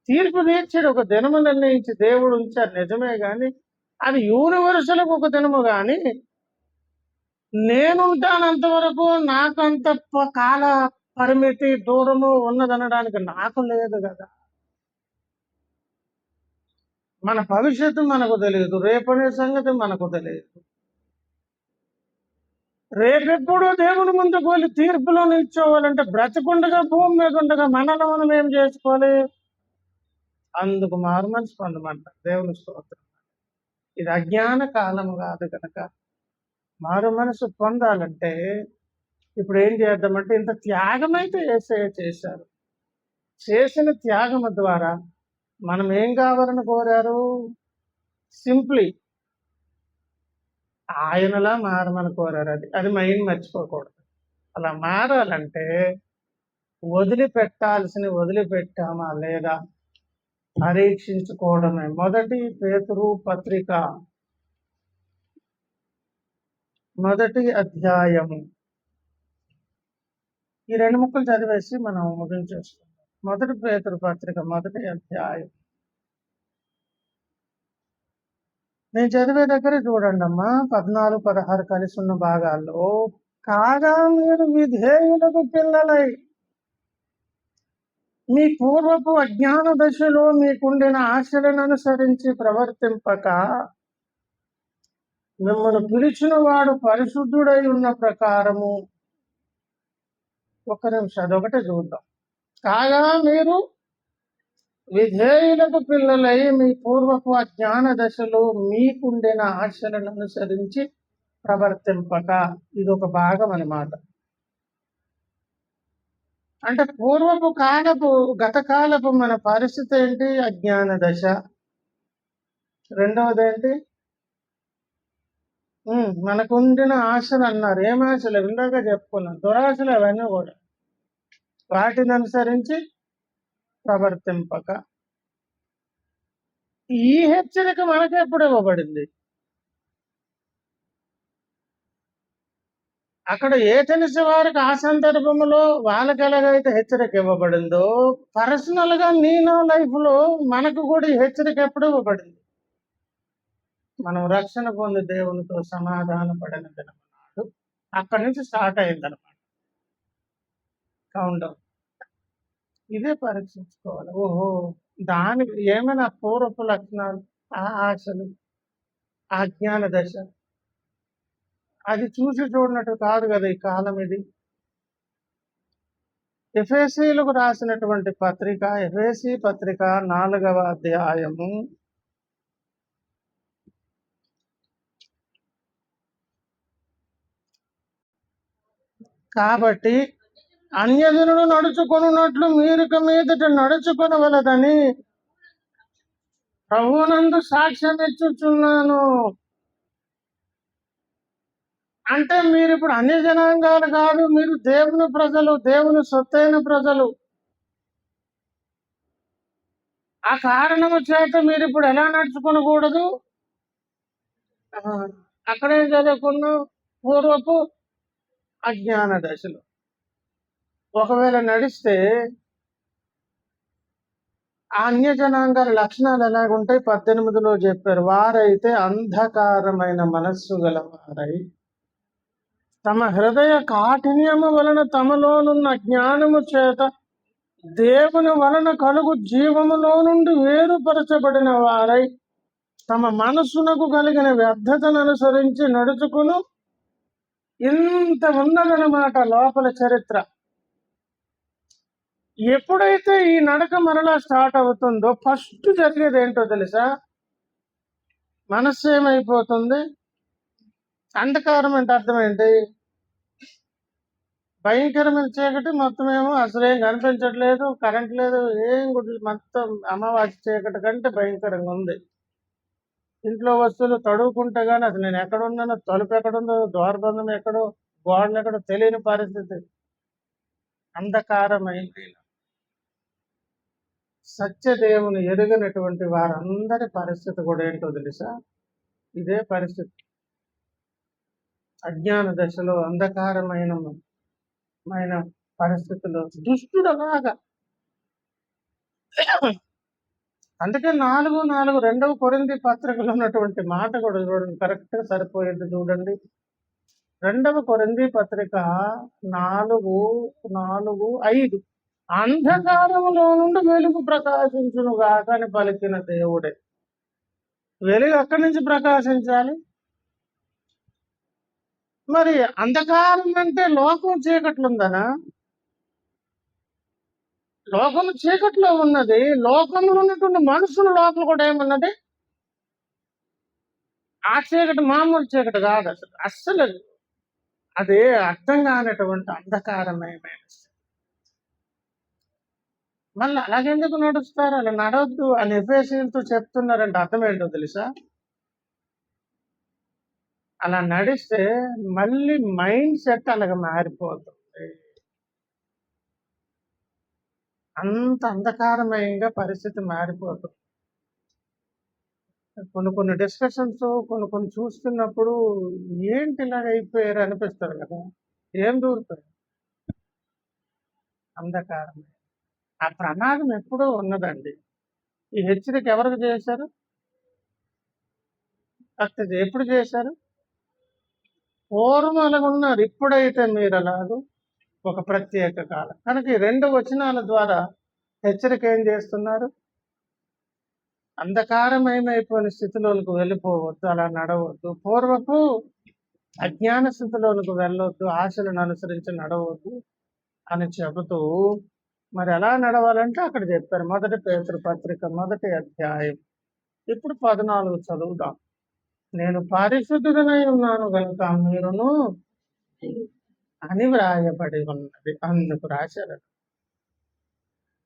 తీర్పు తీర్చాడు. ఒక దినము నిర్ణయించి దేవుడు ఉంచారు నిజమే, కానీ అది యూనివర్సల్కి ఒక దినము. కానీ నేనుంటానంతవరకు నాకంత కాల పరిమితి దూరము ఉన్నదనడానికి నాకు లేదు కదా. మన భవిష్యత్తు మనకు తెలియదు, రేపనే సంగతి మనకు తెలియదు. రేపెప్పుడు దేవుని ముందుకు వెళ్ళి తీర్పులో నిల్చోవాలంటే బ్రతికుండగా భూమి మీద ఉండగా మనలో మనం ఏం చేసుకోవాలి? అందుకు మారు మనసు పొందమంట. దేవుని స్తోత్రం. ఇది అజ్ఞాన కాలము కాదు కనుక మారు మనసు పొందాలంటే ఇప్పుడు ఏం చేద్దామంటే ఇంత త్యాగం అయితే యేసయ్య చేశారు. చేసిన త్యాగము ద్వారా మనం ఏం కావాలని కోరారు? సింప్లీ ఆయనలా మారమని కోరారు. అది మైండ్ మర్చిపోకూడదు. అలా మారాలంటే వదిలిపెట్టాల్సిన వదిలిపెట్టామా లేదా పరీక్షించుకోవడమే. మొదటి పేతురు పత్రిక 1వ అధ్యాయము ఈ 2 ముక్కలు చదివేసి మనం ముగించేసుకుందాం. మొదటి పేతురు పత్రిక 1వ అధ్యాయం నేను చదివే దగ్గర చూడండి అమ్మా, 14, 16 కలిసి ఉన్న భాగాల్లో. కాగా మీరు విధేయులకు పిల్లలై మీ పూర్వపు అజ్ఞాన దశలో మీకుండిన ఆశలను అనుసరించి ప్రవర్తింపక మిమ్మల్ని పిలిచిన వాడు పరిశుద్ధుడై ఉన్న ప్రకారము. ఒక్క నిమిషం అదొకటే చూద్దాం. కాగా మీరు విధేయులకు పిల్లలై మీ పూర్వపు అజ్ఞాన దశలో మీకుండిన ఆశలను అనుసరించి ప్రవర్తింపక. ఇది ఒక భాగం అన్నమాట. అంటే పూర్వపు కాలపు గతకాలపు మన పరిస్థితి ఏంటి? అజ్ఞాన దశ. రెండవది ఏంటి? మనకుండిన ఆశలు అన్నారు. ఏం ఆశలు? ఇందాక చెప్పుకున్నాం, దురాశలు. అవన్నీ కూడా వాటిని అనుసరించి ప్రవర్తింపక. ఈ హెచ్చరిక మనకి ఎప్పుడు ఇవ్వబడింది? అక్కడ ఏథెన్సు వారికి ఆ సందర్భంలో వాళ్ళకి ఎలాగైతే హెచ్చరిక ఇవ్వబడిందో, పర్సనల్ గా నీ నా లైఫ్ లో మనకు కూడా ఈ హెచ్చరిక ఎప్పుడు ఇవ్వబడింది? మనం రక్షణ పొంది దేవునితో సమాధాన పడిన దినం నాడు అక్కడి నుంచి స్టార్ట్ అయిందనమాట కౌంట్ డౌన్. ఇదే పరీక్షించుకోవాలి. ఓహో, దానికి ఏమైనా పూర్వపు లక్షణాలు, ఆ ఆశలు, ఆ జ్ఞాన దశ, అది చూసి చూడనట్టు కాదు కదా ఈ కాలం ఇది. ఎఫెసీలకు రాసినటువంటి పత్రిక, ఎఫెసీ పత్రిక 4వ అధ్యాయము 'కాబట్టి అన్యజనులు నడుచుకొనున్నట్లు మీరిక మీదట నడుచుకొనవలదని ప్రభువునందు సాక్ష్యం ఇచ్చుచున్నాను.' అంటే మీరు ఇప్పుడు అన్య జనాంగాలు కాదు, మీరు దేవుని ప్రజలు, దేవుని సొత్తైన ప్రజలు. ఆ కారణము చేత మీరు ఇప్పుడు ఎలా నడుచుకోకూడదు? అక్కడే చదువుకున్న పూర్వపు అజ్ఞాన దశలు. ఒకవేళ నడిస్తే ఆ అన్య జనాంగాల లక్షణాలు ఎలాగుంటాయి 18లో చెప్పారు. వారైతే అంధకారమైన మనస్సు గల వారై తమ హృదయ కాఠిన్యము వలన తమలోనున్న జ్ఞానము చేత దేవుని వలన కలుగు జీవములో నుండి వేరుపరచబడిన వారై తమ మనస్సునకు కలిగిన వ్యర్థతను అనుసరించి నడుచుకును. ఇంత ఉన్నదనమాట లోపల చరిత్ర. ఎప్పుడైతే ఈ నడక మరలా స్టార్ట్ అవుతుందో ఫస్ట్ జరిగేది ఏంటో తెలుసా? మనస్సు ఏమైపోతుంది? అంధకారం అంటే అర్థం ఏంటి? భయంకరమైన చీకటి, మొత్తం ఏమో అసలు ఏం కనిపించట్లేదు, కరెంట్ లేదు, ఏం గుడ్లు, మొత్తం అమావాస్య చీకటి కంటే భయంకరంగా ఉంది. ఇంట్లో వస్తువులు తడువుకుంటే గానీ అసలు నేను ఎక్కడున్నానో, తలుపు ఎక్కడుందో, ద్వారబంధం ఎక్కడో, గోడలు ఎక్కడో తెలియని పరిస్థితి. అంధకారమైంది. సత్యదేవుని ఎరుగనటువంటి వారందరి పరిస్థితి కూడా ఏంటో తెలుసా? ఇదే పరిస్థితి. అజ్ఞాన దశలో అంధకారమైన పరిస్థితుల్లో దుష్టుడలాగా. అందుకే 4:4 2వ కొరింథీ పత్రికలో ఉన్నటువంటి మాట కూడా చూడండి, కరెక్ట్ గా సరిపోయేది చూడండి. 2వ కొరింథీ పత్రిక 4:4-5 అంధకారములో నుండి వెలుగు ప్రకాశించును గాక అని పలికిన దేవుడే. వెలుగు ఎక్కడి నుంచి ప్రకాశించాలి? మరి అంధకారం అంటే లోకం చీకట్లుందనా? లోకము చీకట్లో ఉన్నది. లోకంలో ఉన్నటువంటి మనుషుల లోపల కూడా ఏమున్నది? ఆ చీకటి మామూలు చీకటి కాదు, అస్సలు అది అర్థం కానటువంటి అంధకారమయమైన. మళ్ళీ అలాగెందుకు నడుస్తారు? అలా నడవద్దు అని ఎఫెసీయులతో చెప్తున్నారంటే అర్థం ఏంటో తెలుసా? అలా నడిస్తే మళ్ళీ మైండ్ సెట్ అలాగ మారిపోతుంది. అంత అంధకారమయంగా పరిస్థితి మారిపోతుంది. కొన్ని డిస్కషన్స్ కొన్ని చూస్తున్నప్పుడు ఏంటి ఇలాగ అయిపోయారు అనిపిస్తారు కదా. ఏం దూరుతారు? అంధకారం. ఆ ప్రమాదం ఎప్పుడూ ఉన్నదండి. ఈ హెచ్చరిక ఎవరికి చేశారు? ఎప్పుడు చేశారు? పూర్వం అలాగున్నారు. ఇప్పుడైతే మీరు అలాగూ ఒక ప్రత్యేక కాలం కనుక ఈ 2 వచనాల ద్వారా హెచ్చరిక ఏం చేస్తున్నారు? అంధకారమయమైపోయిన స్థితిలోనికి వెళ్ళిపోవద్దు, అలా నడవద్దు, పూర్వపు అజ్ఞాన స్థితిలోనికి వెళ్ళొద్దు, ఆశలను అనుసరించి నడవద్దు అని చెబుతూ మరి ఎలా నడవాలంటే అక్కడ చెప్పారు. 1 పేతురు పత్రిక 1వ అధ్యాయం. ఇప్పుడు 14 చదువుదాం. నేను పరిశుద్ధుడనై ఉన్నాను కనుక మీరును అని వ్రాయబడి ఉన్నది. అందుకు రాశారు.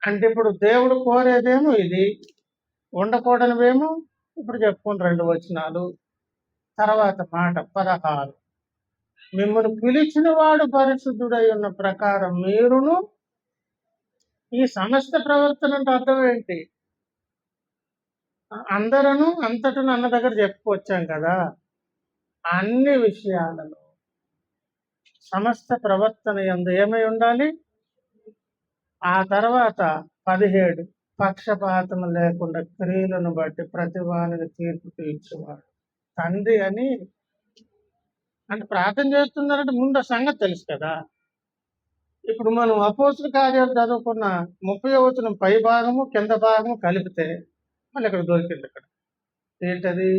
అంటే ఇప్పుడు దేవుడు కోరేదేమో ఇది, ఉండకూడనివేమో ఇప్పుడు చెప్పుకుని 2 వచనాలు. తర్వాత మాట 16, మిమ్మల్ని పిలిచిన వాడు పరిశుద్ధుడై ఉన్న ప్రకారం మీరును. ఈ సమస్త ప్రవర్తన అంటే అర్థం ఏంటి? అందరూ అంతటను అన్న దగ్గర చెప్పుకొచ్చాం కదా. అన్ని విషయాలలో సమస్త ప్రవర్తన యందు ఏమై ఉండాలి. ఆ తర్వాత 17 పక్షపాతం లేకుండా క్రియలను బట్టి ప్రతి వానికి తీర్పు తీర్చువాడు తండ్రి అని. అంటే ప్రార్థన చేస్తున్నారంటే ముందు ఆ సంగతి తెలుసు కదా. ఇప్పుడు మనం అపోస్తుల కార్యాలు చదువుకున్న 30వ వచనం పై భాగము కింద భాగము కలిపితే మళ్ళీ ఇక్కడ దొరికింది. ఇక్కడ ఏంటది?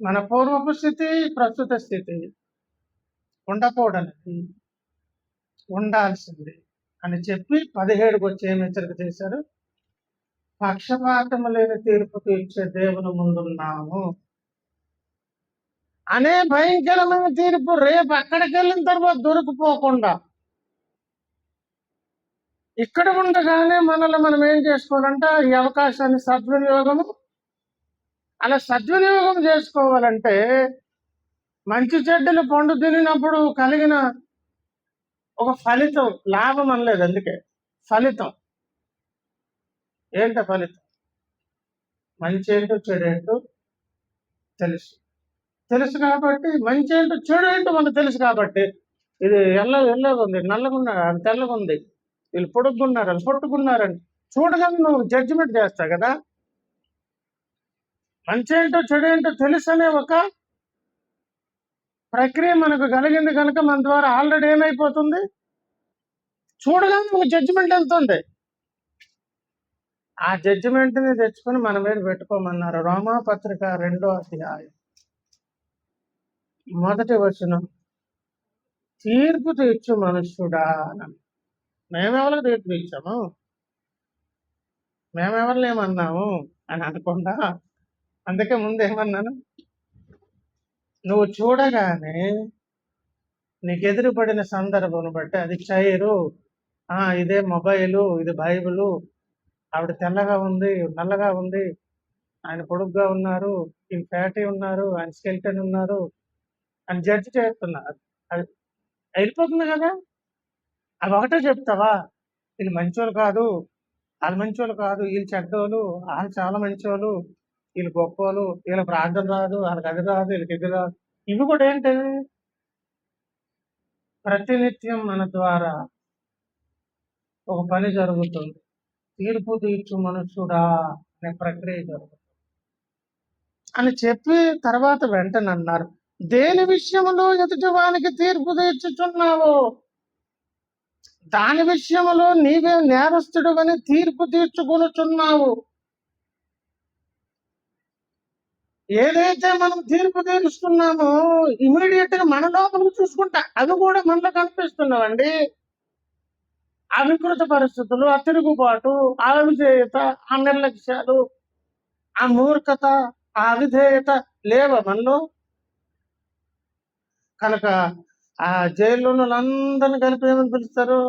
మన పూర్వపు స్థితి, ప్రస్తుత స్థితి ఉండకూడనిది ఉండాల్సింది అని చెప్పి 17కి వచ్చి ఏమి హెచ్చరిక చేశారు? పక్షపాతము లేని తీర్పు తీర్చే దేవుని ముందున్నాము అనే భయంకరమైన తీర్పు రేపు అక్కడికి వెళ్ళిన తర్వాత దొరికిపోకుండా ఇక్కడ ఉండగానే మనల్ని మనం ఏం చేసుకోవాలంటే ఈ అవకాశాన్ని సద్వినియోగము. అలా సద్వినియోగం చేసుకోవాలంటే మంచి చెడ్డలు పండు తినినప్పుడు కలిగిన ఒక ఫలితం, లాభం అనలేదు, అందుకే ఫలితం. ఏంట ఫలితం? మంచి ఏంటో చెడు ఏంటో తెలుసు కాబట్టి, మంచి ఏంటో చెడు ఏంటో మనకు తెలుసు కాబట్టి, ఇది ఎల్లగా ఉంది, నల్లగా ఉన్నారు, అది తెల్లగా ఉంది, వీళ్ళు పొడుగున్నారు, వాళ్ళు పొట్టుకున్నారని చూడగానే నువ్వు జడ్జిమెంట్ చేస్తావు కదా. మంచి ఏంటో చెడు ఏంటో తెలుసు అనే ఒక ప్రక్రియ మనకు కలిగింది కనుక మన ద్వారా ఆల్రెడీ ఏమైపోతుంది, చూడగానే ఒక జడ్జిమెంట్ వెళ్తుంది. ఆ జడ్జిమెంట్ని తెచ్చుకొని మన మీద పెట్టుకోమన్నారు. రోమాపత్రిక 2వ అధ్యాయం 1వ వచనం. తీర్పు తీర్చు మనుష్యుడా. మేమెవరికి తీర్పు తీర్చాము, మేమెవరిని ఏమన్నాము అని అనకుండా, అందుకే ముందు ఏమన్నాను, నువ్వు చూడగానే నీకు ఎదురుపడిన సందర్భం బట్టి అది చైరు, ఇదే మొబైలు, ఇది బైబిలు, ఆవిడ తెల్లగా ఉంది, నల్లగా ఉంది, ఆయన పొడుగ్గా ఉన్నారు, ఈయన ఫ్యాటీ ఉన్నారు, ఆయన స్కెల్టన్ ఉన్నారు అని జడ్జి చేస్తున్నారు. అది అయిపోతుంది కదా. అవి ఒకటే చెప్తావా, వీళ్ళు మంచోళ్ళు కాదు, వాళ్ళు మంచోళ్ళు కాదు, వీళ్ళు చెడ్డోళ్ళు, వాళ్ళు చాలా మంచోళ్ళు, వీళ్ళు గొప్పోళ్ళు, వీళ్ళ ప్రార్థన రాదు, వాళ్ళకి అది రాదు, వీళ్ళకి ఇది రాదు. ఇవి కూడా ఏంటి, ప్రతినిత్యం మన ద్వారా ఒక పని జరుగుతుంది. తీర్పు తీర్చు మనుషుడా అనే ప్రక్రియ జరుగుతుంది అని చెప్పి తర్వాత వెంటనే అన్నారు, దేని విషయంలో ఎదుటి వానికి తీర్పు తీర్చుచున్నావో దాని విషయంలో నీవే నేరస్తుడు అని తీర్పు తీర్చుకొనుచున్నావు. ఏదైతే మనం తీర్పు తీరుస్తున్నామో ఇమీడియట్ గా మన లోపలికి చూసుకుంటా అది కూడా మనలో కనిపిస్తున్నామండి. ఆ వికృత పరిస్థితులు, ఆ తిరుగుబాటు, ఆ అవిధేయత, ఆ నిర్లక్ష్యాలు, ఆ మూర్ఖత, ఆ అవిధేయత లేవా మనలో? కనుక ఆ జైల్లో వాళ్ళందరినీ కలిపి ఏమని పిలుస్తారు,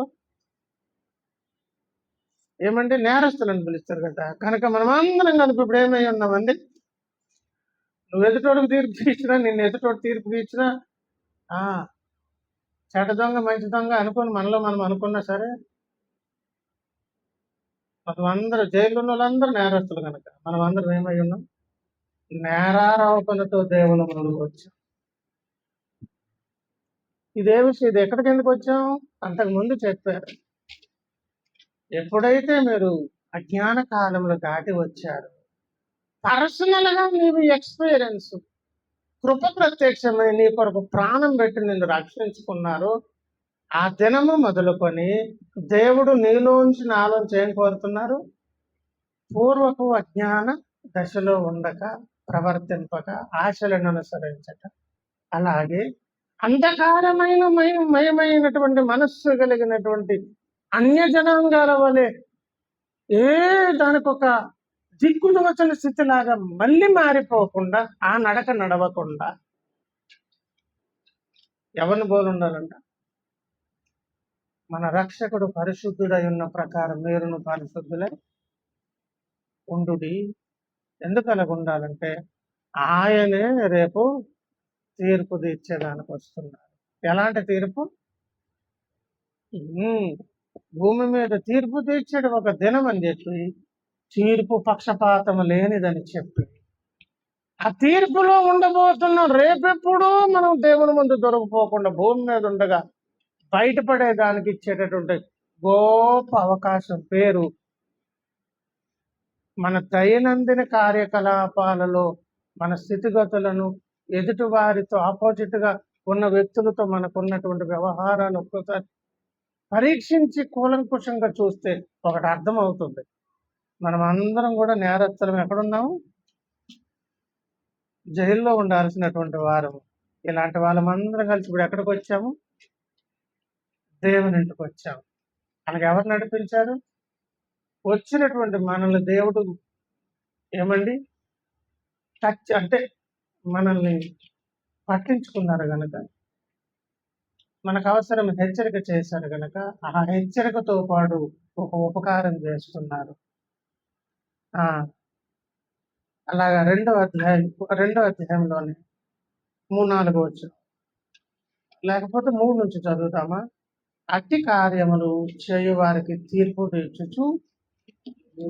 ఏమంటే నేరస్తులని పిలుస్తారు కదా. కనుక మనం అందరం కలిపి ఇప్పుడు ఏమై ఉన్నామండి, నువ్వు ఎదుటోడికి తీర్పు తీర్చినా, నిన్ను ఎదుటోడు తీర్పు తీర్చినా, చెడ్డ దొంగ మంచి దొంగ అనుకుని మనలో మనం అనుకున్నా సరే, మనం అందరూ జైల్లో ఉన్న వాళ్ళందరూ నేరస్తులు. కనుక మనం అందరం ఏమై ఉన్నాం, నేరారోపణతో దేవుని ముందుకు వచ్చాం. ఇదే విషయం, ఇది ఎక్కడికి ఎందుకు వచ్చాం, అంతకు ముందు చెప్పారు. ఎప్పుడైతే మీరు అజ్ఞాన కాలంలో దాటి వచ్చారు, పర్సనల్ గా నీవు ఎక్స్పీరియన్స్, కృప ప్రత్యక్షమై నీ కొరకు ప్రాణం పెట్టి నిన్ను రక్షించుకున్నారు, ఆ దినము మొదలుకొని దేవుడు నీలోంచి నాలోంచి ఏం కోరుతున్నారు, పూర్వపు అజ్ఞాన దశలో ఉండక, ప్రవర్తింపక, ఆశలను అనుసరించక, అలాగే అంధకారమైన మయమైనటువంటి మనస్సు కలిగినటువంటి అన్య జనాంగాల వలె దానికి ఒక దిక్కుదోచని స్థితిలాగా మళ్ళీ మారిపోకుండా, ఆ నడక నడవకుండా ఎవరిని పోలు ఉండాలంట, మన రక్షకుడు పరిశుద్ధుడై ఉన్న ప్రకారం మీరును పరిశుద్ధులై ఉండుడి. ఎందుకు అలాగ ఉండాలంటే ఆయనే రేపు తీర్పు తీర్చేదానికి వస్తున్నారు. ఎలాంటి తీర్పు? భూమి మీద తీర్పు తీర్చడం ఒక దినం అని చెప్పి, తీర్పు పక్షపాతం లేనిదని చెప్పి, ఆ తీర్పులో ఉండబోతున్నాం. రేపెప్పుడు మనం దేవుని ముందు దొరకపోకుండా భూమి మీద ఉండగా బయటపడేదానికి ఇచ్చేటటువంటి గొప్ప అవకాశం పేరు మన దైనందిన కార్యకలాపాలలో మన స్థితిగతులను ఎదుటి వారితో ఆపోజిట్ గా ఉన్న వ్యక్తులతో మనకున్నటువంటి వ్యవహారాలు ఒక్కసారి పరీక్షించి కూలంకుషంగా చూస్తే ఒకటి అర్థమవుతుంది. మనం అందరం కూడా నేరస్తులం. ఎక్కడున్నాము? జైల్లో ఉండాల్సినటువంటి వారము. ఇలాంటి వాళ్ళమందరం కలిసి ఇప్పుడు ఎక్కడికి వచ్చాము? దేవుని ఇంటికి వచ్చాము. మనకు ఎవరు నడిపించారు? వచ్చినటువంటి మనల్ని దేవుడు ఏమండి టచ్ అంటే మనల్ని పట్టించుకున్నారు గనక, మనకు అవసరం హెచ్చరిక చేశారు గనక, ఆ హెచ్చరికతో పాటు ఒక ఉపకారం చేస్తున్నారు. ఆ అలాగా రెండవ అధ్యాయంలోనే 3-4 వచ్చు, లేకపోతే 3 నుంచి చదువుతామా? అట్టి కార్యములు చేయు వారికి తీర్పు తీర్చుచు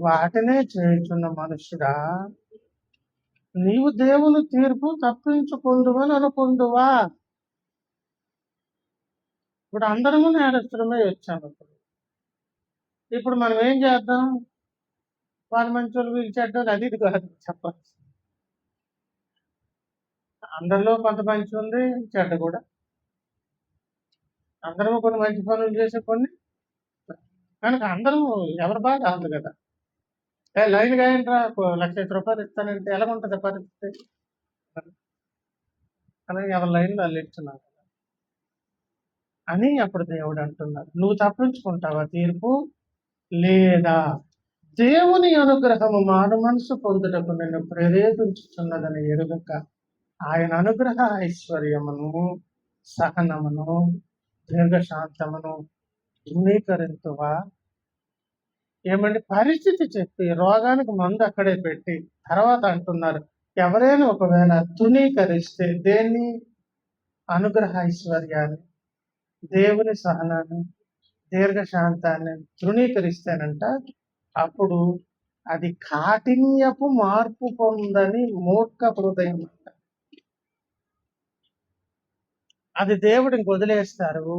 వాటినే చేయుచున్న మనుష్యుడా, నీవు దేవుని తీర్పు తప్పించుకుందువని అనుకుందువా? ఇప్పుడు అందరము నేరస్తులమే వచ్చాము. ఇప్పుడు మనం ఏం చేద్దాం? వాళ్ళు మంచోళ్ళు, వీళ్ళు చెడ్డోళ్ళు, అది ఇది కాదు చెప్పాలి. అందరిలో కొంత మంచి ఉంది, చెడ్డ కూడా. అందరము కొన్ని మంచి పనులు చేసే కొన్ని కనుక అందరము ఎవరి బాగా ఉంది కదా. లైన్ గాయంట్రా 1,00,000 రూపాయలు ఇస్తానంటే ఎలాగుంటుంది పరిస్థితి? అలాగే ఎవరి లైన్లో వాళ్ళు ఇస్తున్నారు అని అప్పుడు దేవుడు అంటున్నారు, నువ్వు తప్పించుకుంటావా తీర్పు? లేదా దేవుని అనుగ్రహము మారు మనసు పొందుటకు నిన్ను ప్రేరేపించుతున్నదని ఎరుగక ఆయన అనుగ్రహ ఐశ్వర్యమును, సహనమును, దీర్ఘశాంతమును ధృవీకరించువా? ఏమండి పరిస్థితి చెప్పి రోగానికి మందు అక్కడే పెట్టి తర్వాత అంటున్నారు, ఎవరైనా ఒకవేళ తృణీకరిస్తే దేన్ని? అనుగ్రహ ఐశ్వర్యాన్ని, దేవుని సహనాన్ని, దీర్ఘశాంతాన్ని తృణీకరిస్తానంట, అప్పుడు అది కాఠిన్యపు మార్పు పొందని మూర్ఖ హృదయం అంట. అది దేవుడిని వదిలేస్తారు.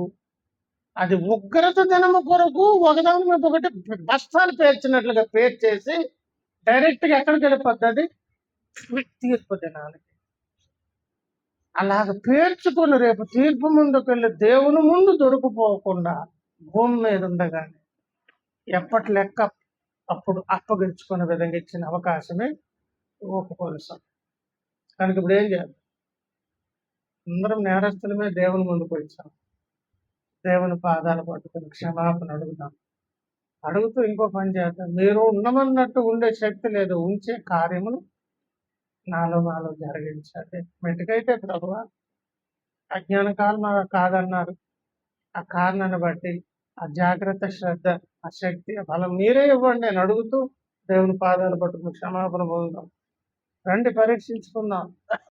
అది ఉగ్రత దినము కొరకు ఒకదాని మీద ఒకటి బస్తాలు పేర్చినట్లుగా పేర్చేసి డైరెక్ట్ గా ఎక్కడికి వెళ్ళిపోద్ది? అది తీర్పు దినాలకి. అలాగ పేర్చుకుని రేపు తీర్పు ముందుకు వెళ్ళి దేవుని ముందు దొరికిపోకుండా భూమి మీద ఉండగానే ఎప్పటి లెక్క అప్పుడు అప్పగించుకునే విధంగా ఇచ్చిన అవకాశమే ఒప్పుకోల్సాం. కనుక ఇప్పుడు ఏం చేయాలి? అందరం నేరస్తులమే దేవుని ముందుకు వచ్చాం. దేవుని పాదాలు పట్టుకుని క్షమాపణ అడుగుతాం. అడుగుతూ ఇంకో పని చేద్దాం, మీరు ఉన్నమన్నట్టు ఉండే శక్తి లేదు, ఉంచే కార్యములు నాలో జరిగించాలి. మెట్టుకైతే ప్రభువా అజ్ఞాన కాలం కాదన్నారు, ఆ కారణాన్ని బట్టి ఆ జాగ్రత్త, శ్రద్ధ, ఆ శక్తి, ఆ బలం మీరే ఇవ్వండి అని అడుగుతూ దేవుని పాదాలు పట్టుకుని క్షమాపణ పొందుదాం. రండి పరీక్షించుకుందాం.